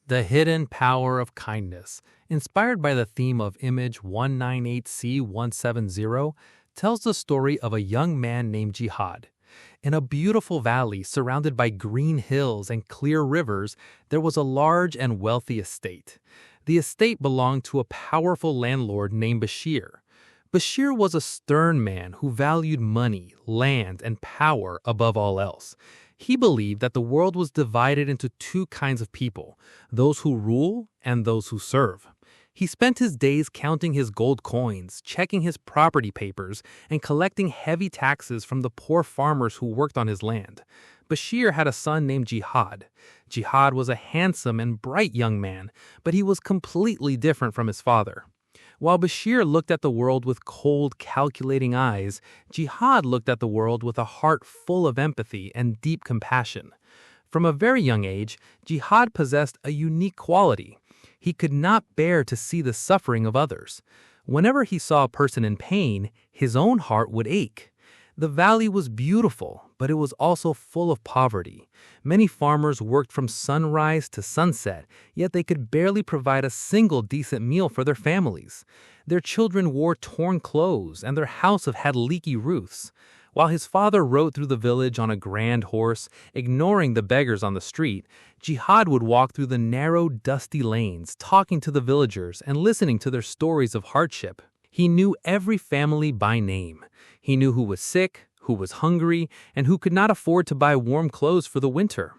The Hidden Power of Kindness, inspired by the theme of Image 198C170, tells the story of a young man named Jihad. In a beautiful valley surrounded by green hills and clear rivers, there was a large and wealthy estate. The estate belonged to a powerful landlord named Bashir. Bashir was a stern man who valued money, land, and power above all else. He believed that the world was divided into two kinds of people, those who rule and those who serve. He spent his days counting his gold coins, checking his property papers, and collecting heavy taxes from the poor farmers who worked on his land. Bashir had a son named Jihad. Jihad was a handsome and bright young man, but he was completely different from his father. While Bashir looked at the world with cold, calculating eyes, Jihad looked at the world with a heart full of empathy and deep compassion. From a very young age, Jihad possessed a unique quality. He could not bear to see the suffering of others. Whenever he saw a person in pain, his own heart would ache. The valley was beautiful, but it was also full of poverty. Many farmers worked from sunrise to sunset, yet they could barely provide a single decent meal for their families. Their children wore torn clothes, and their houses had leaky roofs. While his father rode through the village on a grand horse, ignoring the beggars on the street, Jihad would walk through the narrow, dusty lanes, talking to the villagers and listening to their stories of hardship. He knew every family by name. He knew who was sick, who was hungry, and who could not afford to buy warm clothes for the winter.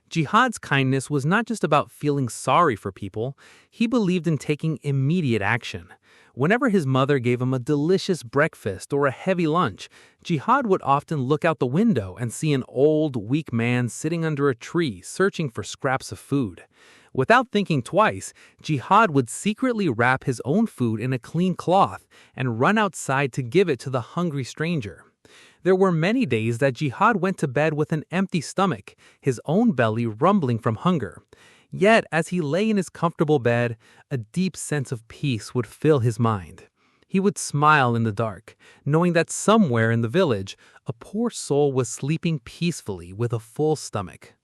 Jihad's kindness was not just about feeling sorry for people. He believed in taking immediate action. Whenever his mother gave him a delicious breakfast or a heavy lunch, Jihad would often look out the window and see an old, weak man sitting under a tree searching for scraps of food. Without thinking twice, Jihad would secretly wrap his own food in a clean cloth and run outside to give it to the hungry stranger. There were many days that Jihad went to bed with an empty stomach, his own belly rumbling from hunger. Yet, as he lay in his comfortable bed, a deep sense of peace would fill his mind. He would smile in the dark, knowing that somewhere in the village, a poor soul was sleeping peacefully with a full stomach.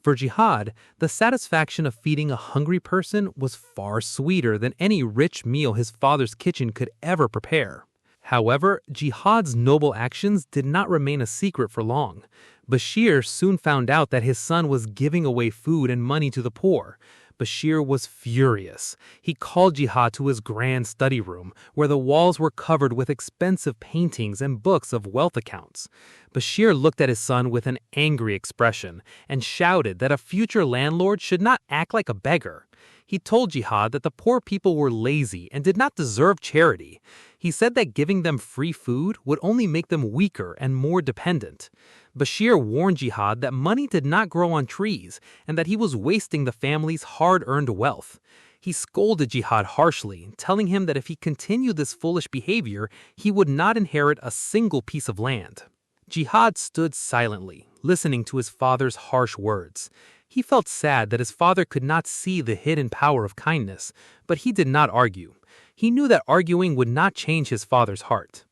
For Jihad, the satisfaction of feeding a hungry person was far sweeter than any rich meal his father's kitchen could ever prepare. However, Jihad's noble actions did not remain a secret for long. Bashir soon found out that his son was giving away food and money to the poor. Bashir was furious. He called Jihad to his grand study room, where the walls were covered with expensive paintings and books of wealth accounts. Bashir looked at his son with an angry expression and shouted that a future landlord should not act like a beggar. He told Jihad that the poor people were lazy and did not deserve charity. He said that giving them free food would only make them weaker and more dependent. Bashir warned Jihad that money did not grow on trees and that he was wasting the family's hard-earned wealth. He scolded Jihad harshly, telling him that if he continued this foolish behavior, he would not inherit a single piece of land. Jihad stood silently, listening to his father's harsh words. He felt sad that his father could not see the hidden power of kindness, but he did not argue. He knew that arguing would not change his father's heart.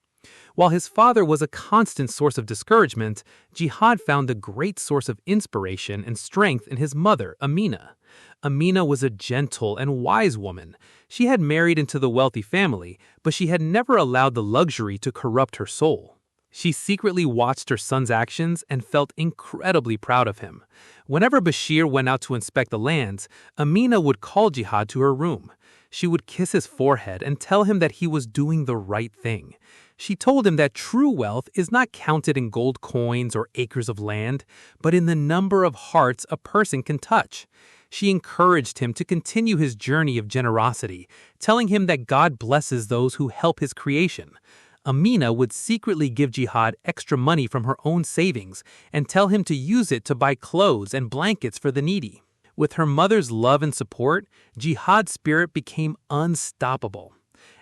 While his father was a constant source of discouragement, Jihad found a great source of inspiration and strength in his mother, Amina. Amina was a gentle and wise woman. She had married into the wealthy family, but she had never allowed the luxury to corrupt her soul. She secretly watched her son's actions and felt incredibly proud of him. Whenever Bashir went out to inspect the lands, Amina would call Jihad to her room. She would kiss his forehead and tell him that he was doing the right thing. She told him that true wealth is not counted in gold coins or acres of land, but in the number of hearts a person can touch. She encouraged him to continue his journey of generosity, telling him that God blesses those who help his creation. Amina would secretly give Jihad extra money from her own savings and tell him to use it to buy clothes and blankets for the needy. With her mother's love and support, Jihad's spirit became unstoppable.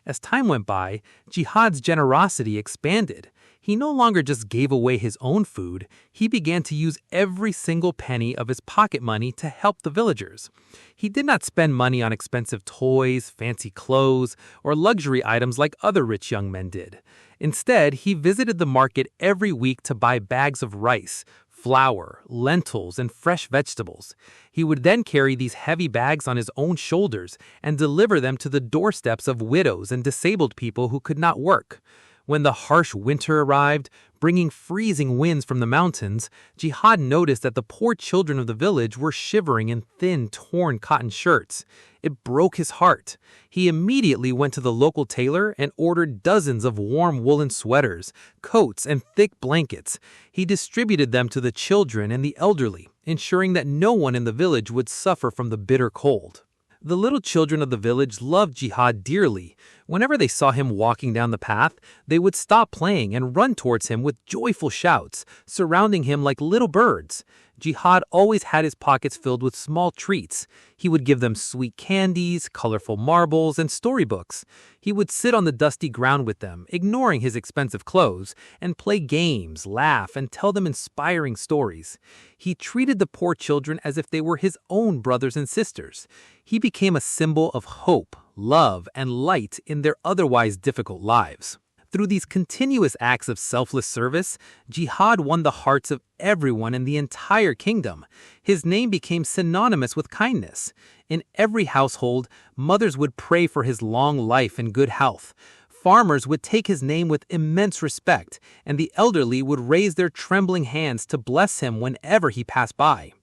As time went by, Jihad's generosity expanded. He no longer just gave away his own food, he began to use every single penny of his pocket money to help the villagers. He did not spend money on expensive toys, fancy clothes, or luxury items like other rich young men did. Instead, he visited the market every week to buy bags of rice, flour, lentils, and fresh vegetables. He would then carry these heavy bags on his own shoulders and deliver them to the doorsteps of widows and disabled people who could not work. When the harsh winter arrived, bringing freezing winds from the mountains, Jihad noticed that the poor children of the village were shivering in thin, torn cotton shirts. It broke his heart. He immediately went to the local tailor and ordered dozens of warm woolen sweaters, coats, and thick blankets. He distributed them to the children and the elderly, ensuring that no one in the village would suffer from the bitter cold. The little children of the village loved Jihad dearly. Whenever they saw him walking down the path, they would stop playing and run towards him with joyful shouts, surrounding him like little birds. Jihad always had his pockets filled with small treats. He would give them sweet candies, colorful marbles, and storybooks. He would sit on the dusty ground with them, ignoring his expensive clothes, and play games, laugh, and tell them inspiring stories. He treated the poor children as if they were his own brothers and sisters. He became a symbol of hope, love, and light in their otherwise difficult lives. Through these continuous acts of selfless service, Jihad won the hearts of everyone in the entire kingdom. His name became synonymous with kindness. In every household, mothers would pray for his long life and good health. Farmers would take his name with immense respect, and the elderly would raise their trembling hands to bless him whenever he passed by.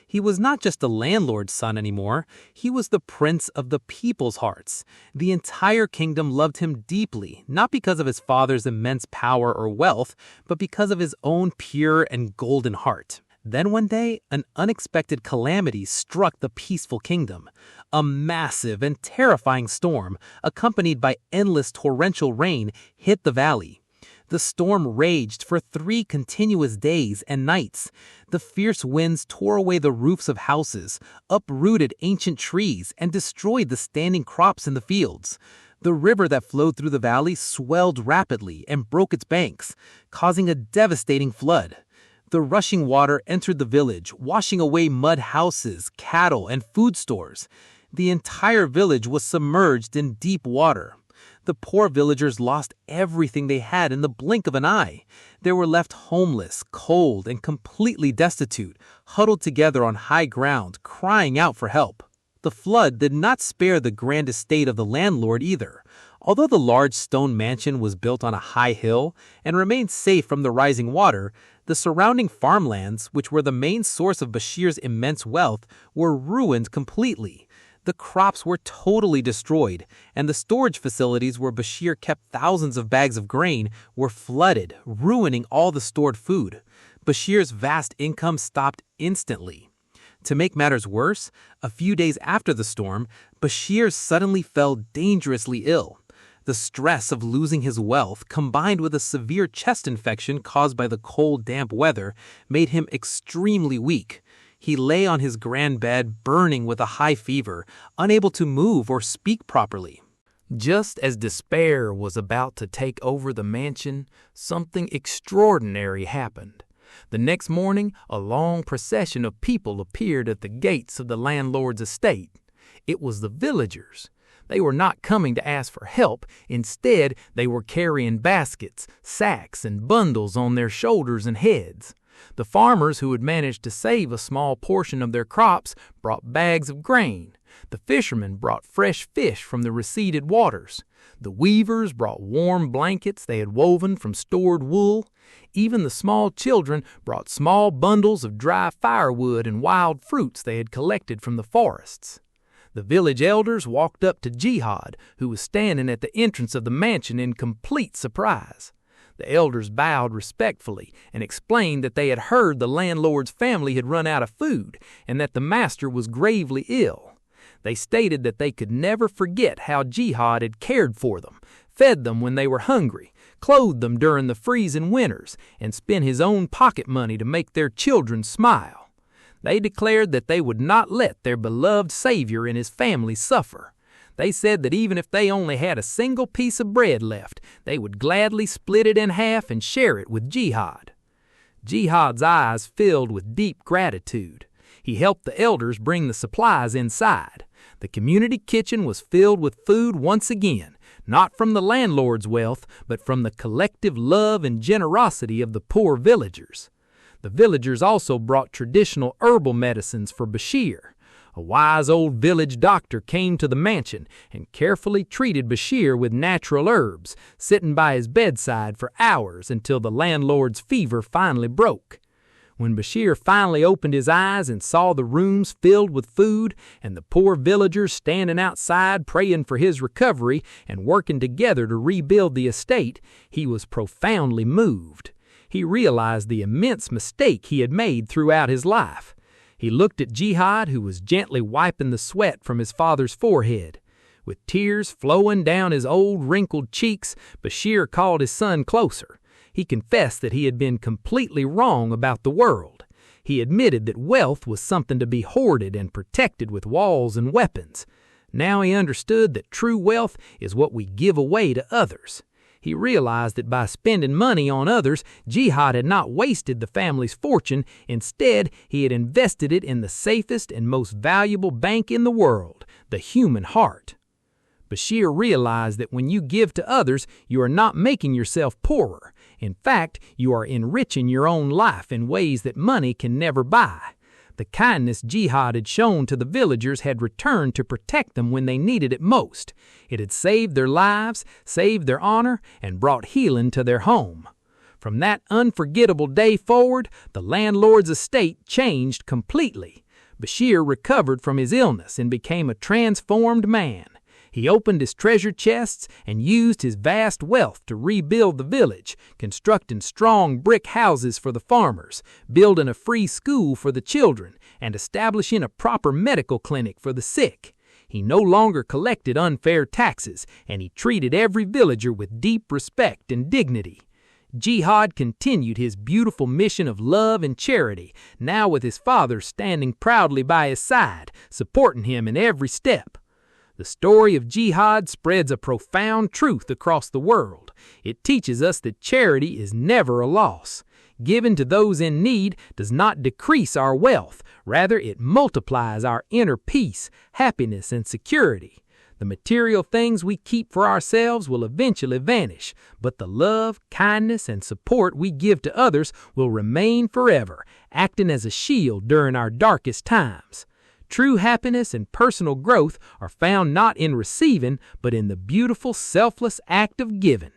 He was not just a landlord's son anymore, he was the prince of the people's hearts. The entire kingdom loved him deeply, not because of his father's immense power or wealth, but because of his own pure and golden heart. Then one day, an unexpected calamity struck the peaceful kingdom. A massive and terrifying storm, accompanied by endless torrential rain, hit the valley. The storm raged for 3 continuous days and nights. The fierce winds tore away the roofs of houses, uprooted ancient trees, and destroyed the standing crops in the fields. The river that flowed through the valley swelled rapidly and broke its banks, causing a devastating flood. The rushing water entered the village, washing away mud houses, cattle, and food stores. The entire village was submerged in deep water. The poor villagers lost everything they had in the blink of an eye. They were left homeless, cold, and completely destitute, huddled together on high ground, crying out for help. The flood did not spare the grand estate of the landlord either. Although the large stone mansion was built on a high hill and remained safe from the rising water, the surrounding farmlands, which were the main source of Bashir's immense wealth, were ruined completely. The crops were totally destroyed, and the storage facilities where Bashir kept thousands of bags of grain were flooded, ruining all the stored food. Bashir's vast income stopped instantly. To make matters worse, a few days after the storm, Bashir suddenly fell dangerously ill. The stress of losing his wealth, combined with a severe chest infection caused by the cold, damp weather, made him extremely weak. He lay on his grand bed, burning with a high fever, unable to move or speak properly. Just as despair was about to take over the mansion, something extraordinary happened. The next morning, a long procession of people appeared at the gates of the landlord's estate. It was the villagers. They were not coming to ask for help. Instead, they were carrying baskets, sacks, and bundles on their shoulders and heads. The farmers who had managed to save a small portion of their crops brought bags of grain. The fishermen brought fresh fish from the receded waters. The weavers brought warm blankets they had woven from stored wool. Even the small children brought small bundles of dry firewood and wild fruits they had collected from the forests. The village elders walked up to Jihad, who was standing at the entrance of the mansion in complete surprise. The elders bowed respectfully and explained that they had heard the landlord's family had run out of food and that the master was gravely ill. They stated that they could never forget how Jihad had cared for them, fed them when they were hungry, clothed them during the freezing winters, and spent his own pocket money to make their children smile. They declared that they would not let their beloved savior and his family suffer. They said that even if they only had a single piece of bread left, they would gladly split it in half and share it with Jihad. Jihad's eyes filled with deep gratitude. He helped the elders bring the supplies inside. The community kitchen was filled with food once again, not from the landlord's wealth, but from the collective love and generosity of the poor villagers. The villagers also brought traditional herbal medicines for Bashir. A wise old village doctor came to the mansion and carefully treated Bashir with natural herbs, sitting by his bedside for hours until the landlord's fever finally broke. When Bashir finally opened his eyes and saw the rooms filled with food and the poor villagers standing outside praying for his recovery and working together to rebuild the estate, he was profoundly moved. He realized the immense mistake he had made throughout his life. He looked at Jihad, who was gently wiping the sweat from his father's forehead. With tears flowing down his old wrinkled cheeks, Bashir called his son closer. He confessed that he had been completely wrong about the world. He admitted that wealth was something to be hoarded and protected with walls and weapons. Now he understood that true wealth is what we give away to others. He realized that by spending money on others, Jihad had not wasted the family's fortune. Instead, he had invested it in the safest and most valuable bank in the world, the human heart. Bashir realized that when you give to others, you are not making yourself poorer. In fact, you are enriching your own life in ways that money can never buy. The kindness Jihad had shown to the villagers had returned to protect them when they needed it most. It had saved their lives, saved their honor, and brought healing to their home. From that unforgettable day forward, the landlord's estate changed completely. Bashir recovered from his illness and became a transformed man. He opened his treasure chests and used his vast wealth to rebuild the village, constructing strong brick houses for the farmers, building a free school for the children, and establishing a proper medical clinic for the sick. He no longer collected unfair taxes, and he treated every villager with deep respect and dignity. Jihad continued his beautiful mission of love and charity, now with his father standing proudly by his side, supporting him in every step. The story of Jihad spreads a profound truth across the world. It teaches us that charity is never a loss. Giving to those in need does not decrease our wealth. Rather, it multiplies our inner peace, happiness, and security. The material things we keep for ourselves will eventually vanish, but the love, kindness, and support we give to others will remain forever, acting as a shield during our darkest times. True happiness and personal growth are found not in receiving, but in the beautiful, selfless act of giving.